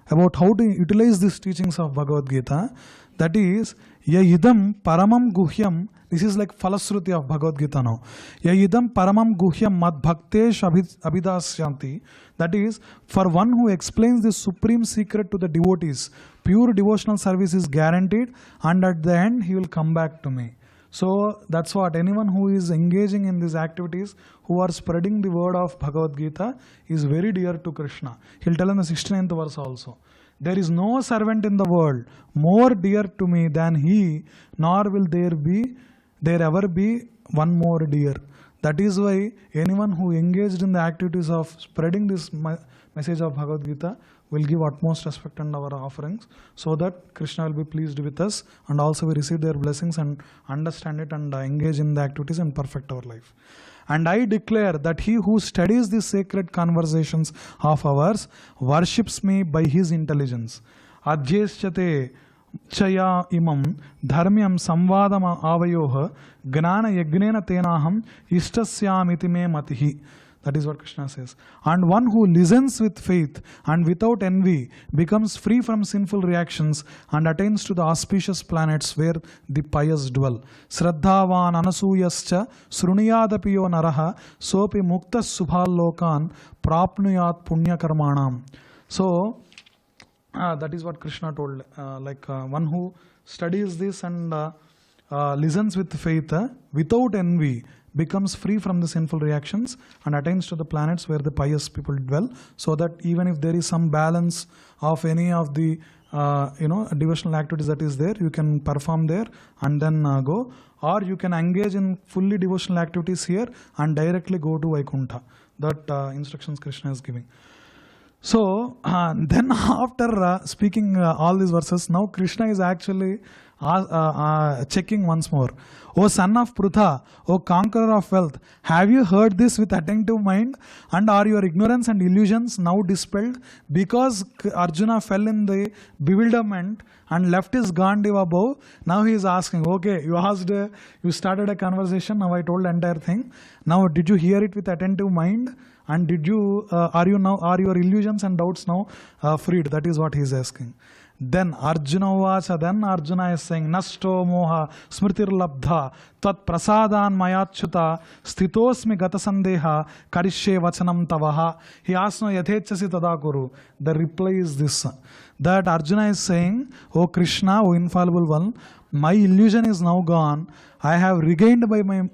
Speaker 2: about how to utilize these teachings of Bhagavad Gita. That is, Yayidam paramam guhyam. This is like falasruti of Bhagavad Gita now. Yayidam paramam guhyam mad bhaktesh abhidasyanti. That is, for one who explains the supreme secret to the devotees, pure devotional service is guaranteed, and at the end he will come back to me. So that's what anyone who is engaging in these activities, who are spreading the word of Bhagavad Gita, is very dear to Krishna. He'll tell in the 69th verse also. There is no servant in the world more dear to me than he, nor will there ever be one more dear. That is why anyone who engaged in the activities of spreading this message of Bhagavad Gita will give utmost respect and our offerings, so that Krishna will be pleased with us, and also we receive their blessings and understand it and engage in the activities and perfect our life. And I declare that he who studies these sacred conversations of ours worships me by his intelligence. Adhyeschate chaya imam dharmyam samvadam avayoha gnana yagnena tenaham ishtasyamiti me matihi. That is what Krishna says. And one who listens with faith and without envy becomes free from sinful reactions and attains to the auspicious planets where the pious dwell. Shraddhavan anasuyascha sruniyadapiyo naraha sopi mukta subhalokan prapnuyat punya karmanam. So that is what Krishna told. One who studies this and listens with faith without envy, becomes free from the sinful reactions and attains to the planets where the pious people dwell, so that even if there is some balance of any of the devotional activities that is there, you can perform there and then go, or you can engage in fully devotional activities here and directly go to Vaikuntha. That instructions Krishna is giving. So then after speaking all these verses, now Krishna is actually checking once more. O son of Prutha, O conqueror of wealth, have you heard this with attentive mind, and are your ignorance and illusions now dispelled? Because Arjuna fell in the bewilderment and left his Gandiva bow, now he is asking, okay, you started a conversation, now I told the entire thing. Now did you hear it with attentive mind? And did you, are your illusions and doubts now freed? That is what he is asking. Then Arjuna is saying, Nashto moha smritir labdha tat prasadan mayachyuta sthitosmi gata sandeha karishye vachanam tavaha. He asks, no yathechasi tadakuru. The reply is this, that Arjuna is saying, O Krishna, O infallible one, my illusion is now gone. I have regained by my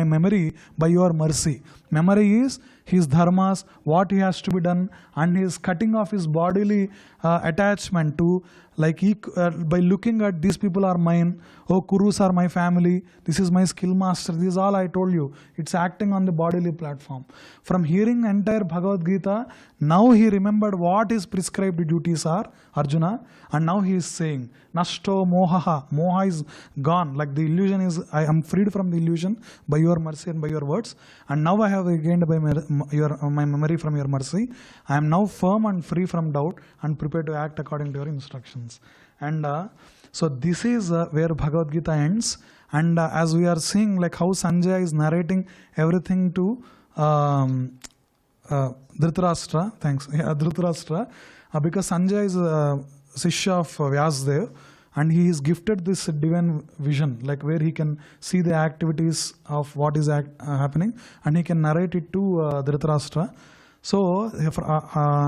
Speaker 2: memory, by your mercy. Memory is his dharmas, what he has to be done, and he is cutting off his bodily attachment to, like by looking at these people are mine, oh Kurus are my family, this is my skill master, this is all I told you. It's acting on the bodily platform. From hearing entire Bhagavad Gita, now he remembered what his prescribed duties are, Arjuna, and now he is saying, Nashto mohaha, moha is gone, like the illusion is, I am freed from the illusion by your mercy and by your words, and now I have regained by my memory from your mercy. I am now firm and free from doubt and prepared to act according to your instructions. And so this is where Bhagavad Gita ends. And as we are seeing, like how Sanjaya is narrating everything to Dhritarashtra, Dhritarashtra, because Sanjaya is Sishya of Vyasadeva, and he is gifted this divine vision, like where he can see the activities of what is happening, and he can narrate it to Dhritarashtra. So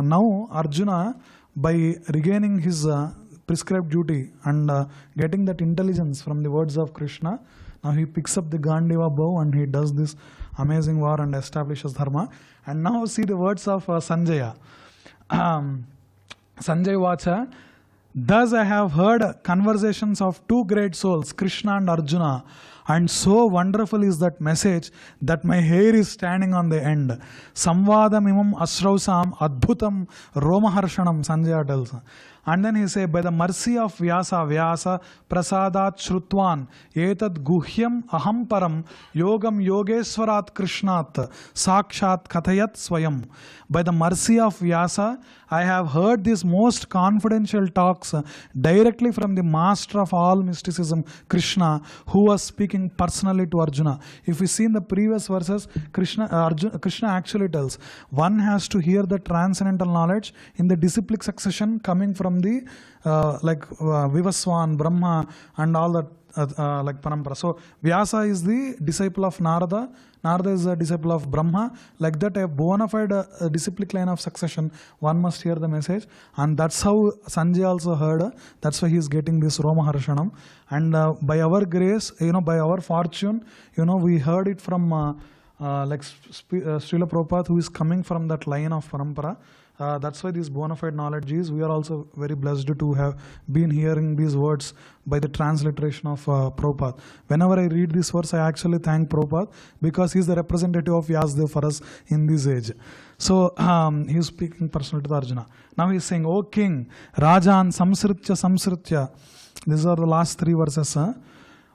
Speaker 2: now Arjuna, by regaining his prescribed duty and getting that intelligence from the words of Krishna, now he picks up the Gandiva bow and he does this amazing war and establishes dharma. And now see the words of Sanjaya. Sanjaya Vacha, thus I have heard conversations of two great souls, Krishna and Arjuna, and so wonderful is that message that my hair is standing on the end. Samvadam imam asrausam adbhutam romaharshanam, Sanjaya tells. And then he says, by the mercy of Vyasa prasadat shrutvan etad guhyam aham param yogam yogeswarat krishnat sakshat kathayat swayam. By the mercy of Vyasa, I have heard these most confidential talks directly from the master of all mysticism, Krishna, who was speaking personally to Arjuna. If we see in the previous verses, Krishna actually tells, one has to hear the transcendental knowledge in the disciplic succession coming from the Vivaswan, Brahma and all that like Parampara. So Vyasa is the disciple of Narada. Narada is a disciple of Brahma. Like that, a bona fide disciplic line of succession, one must hear the message. And that's how Sanjay also heard. That's why he is getting this Romaharshanam. And by our grace, by our fortune, we heard it from Srila Prabhupada, who is coming from that line of Parampara. That's why this bona fide knowledge is, we are also very blessed to have been hearing these words by the transliteration of Prabhupada. Whenever I read this verse, I actually thank Prabhupada, because he is the representative of Vyasadeva for us in this age. So he is speaking personally to the Arjuna. Now he is saying, O king, Rajan Samsritya. These are the last three verses.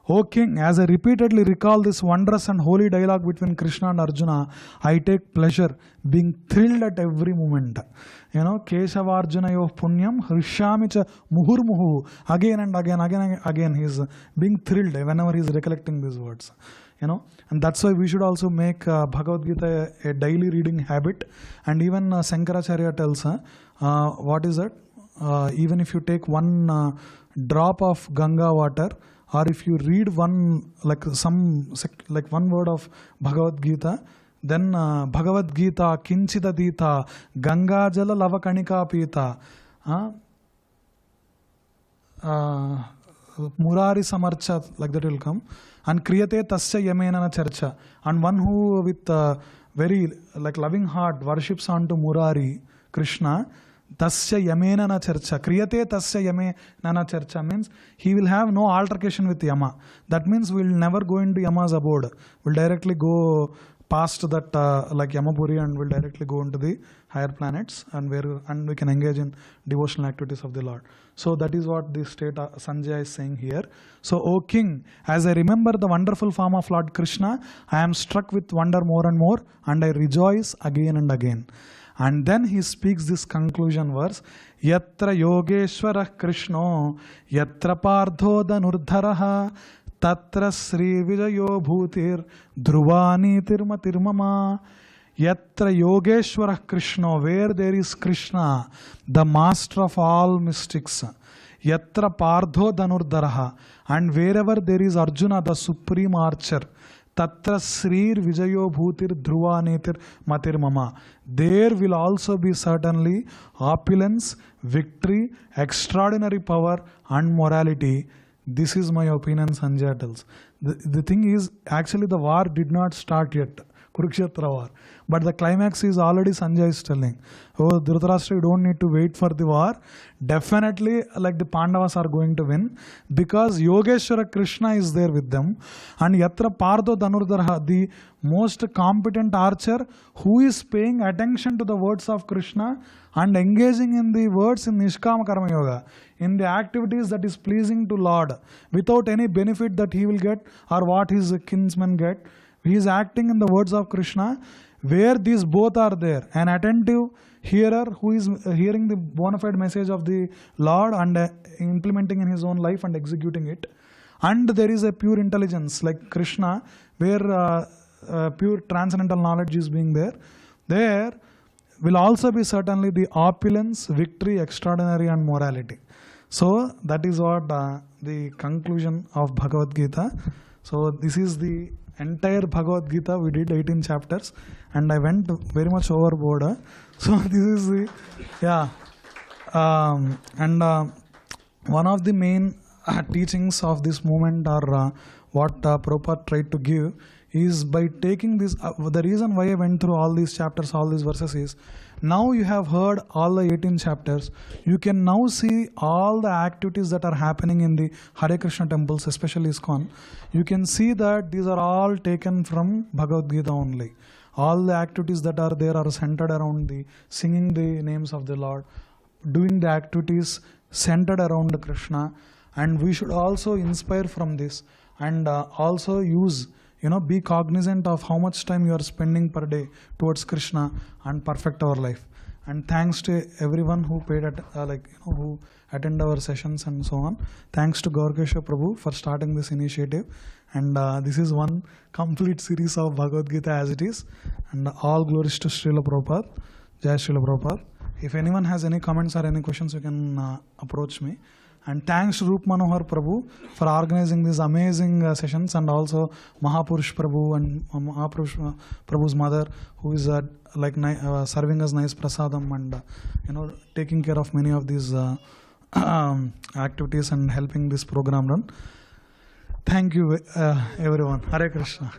Speaker 2: O king, as I repeatedly recall this wondrous and holy dialogue between Krishna and Arjuna, I take pleasure, being thrilled at every moment. Keshava Arjunayoh punyam hrishyami muhurmuhu. Again and again, he is being thrilled whenever he is recollecting these words. And that's why we should also make Bhagavad Gita a daily reading habit. And even Shankaracharya tells, what is that? Even if you take one drop of Ganga water, or if you read one one word of Bhagavad Gita, then Bhagavad Gita kinchidadita Ganga jala lavakanika pita. Murari Samarcha, like that will come. And Kriyate Tasya Yamenana Charcha. And one who with very like loving heart worships unto Murari, Krishna, Tasya Yamenana Charcha. Kriyate Tasya Yamenana Charcha means he will have no altercation with Yama. That means we will never go into Yama's abode. We'll directly go past that like Yamapuri and will directly go into the higher planets and we can engage in devotional activities of the Lord. So that is what the state Sanjaya is saying here. So, O King, as I remember the wonderful form of Lord Krishna, I am struck with wonder more and more and I rejoice again and again. And then he speaks this conclusion verse, Yatra Yogeshwara Krishno, Yatra Pardho Danurdharaha, Tatra Sri Vijayo Bhutir, Dhruvani Tirma Tirmama. Yatra Yogeshwara Krishna, where there is Krishna, the master of all mystics. Yatra Pardho Danurdharaha, and wherever there is Arjuna, the supreme archer. Tatra Srir Vijayo Bhutir Dhruva Netir Matir Mama. There will also be certainly opulence, victory, extraordinary power and morality. This is my opinion, Sanjaya tells. The thing is, actually the war did not start yet, Kurukshetra war. But the climax is already Sanjaya is telling. Oh, Dhritarashtra, you don't need to wait for the war. Definitely, like the Pandavas are going to win because Yogeshwara Krishna is there with them. And Yatra Pardho Danurdhara, the most competent archer who is paying attention to the words of Krishna and engaging in the words in Nishkama Karma Yoga, in the activities that is pleasing to Lord, without any benefit that he will get or what his kinsmen get. He is acting in the words of Krishna, where these both are there. An attentive hearer who is hearing the bona fide message of the Lord and implementing in his own life and executing it. And there is a pure intelligence like Krishna, where pure transcendental knowledge is being there. There will also be certainly the opulence, victory, extraordinary and morality. So that is what the conclusion of Bhagavad Gita. So this is the entire Bhagavad Gita. We did 18 chapters and I went very much overboard. So this is the, yeah. One of the main teachings of this movement or what Prabhupada tried to give is by taking this, the reason why I went through all these chapters, all these verses is, now you have heard all the 18 chapters, you can now see all the activities that are happening in the Hare Krishna temples, especially ISKCON. You can see that these are all taken from Bhagavad Gita only. All the activities that are there are centered around the singing the names of the Lord, doing the activities centered around Krishna, and we should also inspire from this and also use, be cognizant of how much time you are spending per day towards Krishna and perfect our life. And thanks to everyone who paid who attend our sessions and so on. Thanks to Gauranga Prabhu for starting this initiative. And this is one complete series of Bhagavad Gita as it is. And all glories to Srila Prabhupada. Jai Srila Prabhupada. If anyone has any comments or any questions, you can approach me. And thanks to Rup Manohar Prabhu for organizing these amazing sessions, and also Mahapurush Prabhu and Mahapurush Prabhu's mother, who is serving us nice prasadam and taking care of many of these activities and helping this program run. Thank you everyone. Hare Krishna.